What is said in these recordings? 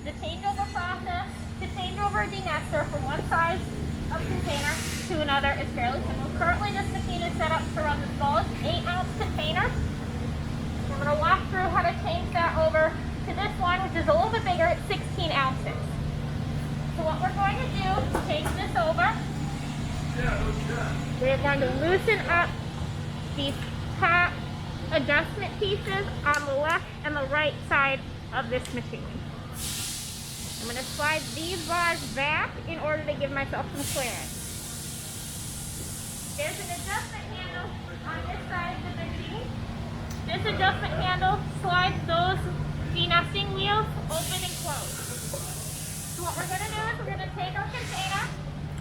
the changeover process to change over a denester from one size of container to another is fairly simple. Currently, this machine is set up to run the smallest 8-ounce container. I'm going to walk through how to change that over to this one, which is a little bit bigger. It's 16 ounces. So what we're going to do to change this over, we're going to loosen up these top adjustment pieces on the left and the right side of this machine. I'm going to slide these bars back in order to give myself some clearance. There's an adjustment handle on this side of the machine. This adjustment handle slides those denesting wheels open and close. So what we're going to do is we're going to take our container,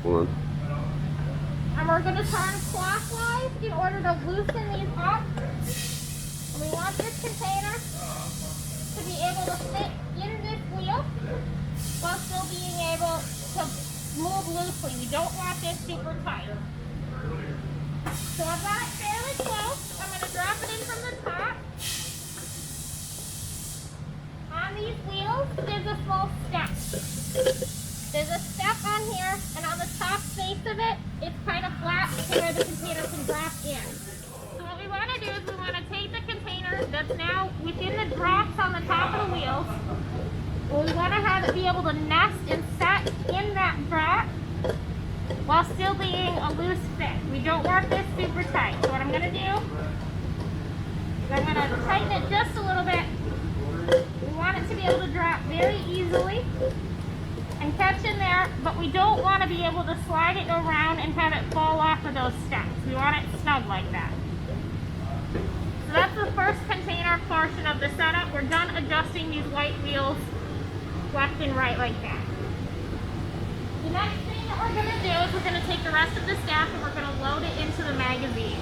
Hold on. and we're going to turn clockwise in order to loosen these up. And we want this container to be able to fit in this wheel while still being able to move loosely. We don't want this super tight. So I've got it fairly close. I'm going to drop it in from the top. On these wheels, there's a small step. There's a step on here, and on the top face of it, it's kind of flat to where the container can drop in. So what we want to do is we want to take the container that's now within the drops on the top of the wheels. We want to have it be able to nest and set in that drop while still being a loose fit. We don't want this super tight. So what I'm going to do is I'm going to tighten it just a little bit. We want it to be able to drop very easily and catch in there, but we don't want to be able to slide it around and have it fall off of those steps. We want it snug like that. So that's the first container portion of the setup. We're done adjusting these white wheels left and right like that. The next thing that we're going to do is we're going to take the rest of the staff and we're going to load it into the magazine.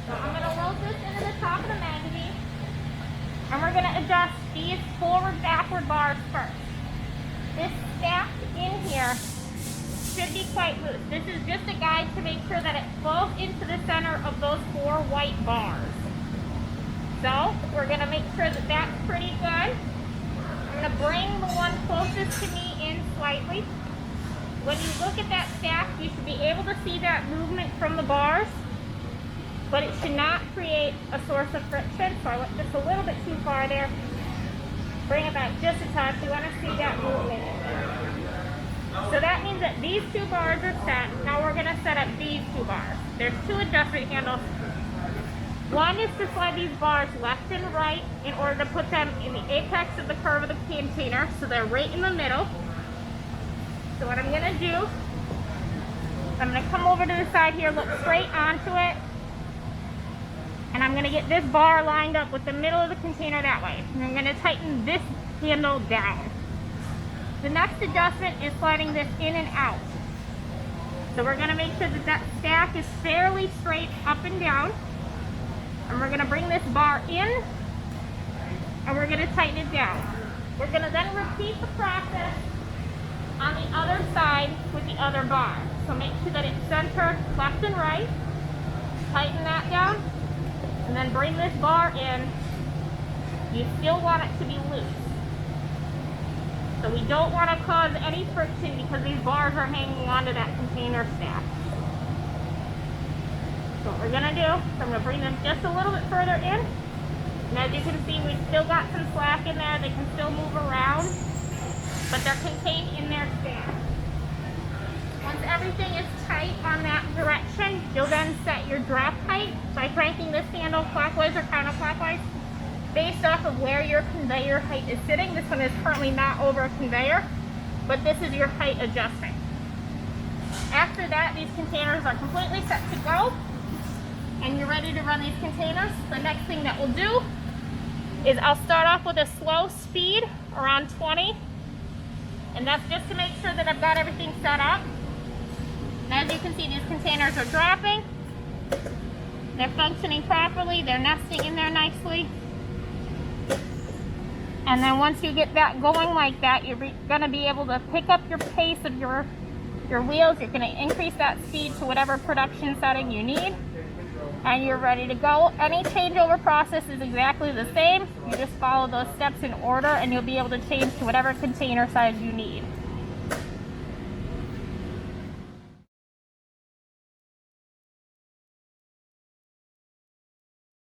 So I'm going to load this into the top of the magazine, and we're going to adjust these forward-backward bars first. This stack in here should be quite loose. This is just a guide to make sure that it falls into the center of those 4 white bars. So we're going to make sure that that's pretty good. I'm going to bring the one closest to me in slightly. When you look at that stack, you should be able to see that movement from the bars, but it should not create a source of friction. So I went just a little bit too far there. Bring it back just a touch. You want to see that movement in there. So that means that these 2 bars are set. Now we're going to set up these 2 bars. There's 2 adjustment handles. One is to slide these bars left and right in order to put them in the apex of the curve of the container, so they're right in the middle. So what I'm going to do, I'm going to come over to the side here, look straight onto it, and I'm going to get this bar lined up with the middle of the container that way. And I'm going to tighten this handle down. The next adjustment is sliding this in and out. So we're going to make sure that that stack is fairly straight up and down. And we're going to bring this bar in, and we're going to tighten it down. We're going to then repeat the process on the other side with the other bar. So make sure that it's centered left and right. Tighten that down, and then bring this bar in. You still want it to be loose. So we don't want to cause any friction because these bars are hanging onto that container stack. So what we're going to do is I'm going to bring them just a little bit further in. And as you can see, we've still got some slack in there. They can still move around, but they're contained in their stack. Once everything is tight on that direction, you'll then set your drop height by cranking this handle clockwise or counterclockwise based off of where your conveyor height is sitting. This one is currently not over a conveyor, but this is your height adjustment. After that, these containers are completely set to go, and you're ready to run these containers. The next thing that we'll do is I'll start off with a slow speed around 20, and that's just to make sure that I've got everything set up. And as you can see, these containers are dropping. They're functioning properly. They're nesting in there nicely. And then once you get that going like that, you're going to be able to pick up your pace of your your wheels. You're going to increase that speed to whatever production setting you need, and you're ready to go. Any changeover process is exactly the same. You just follow those steps in order, and you'll be able to change to whatever container size you need.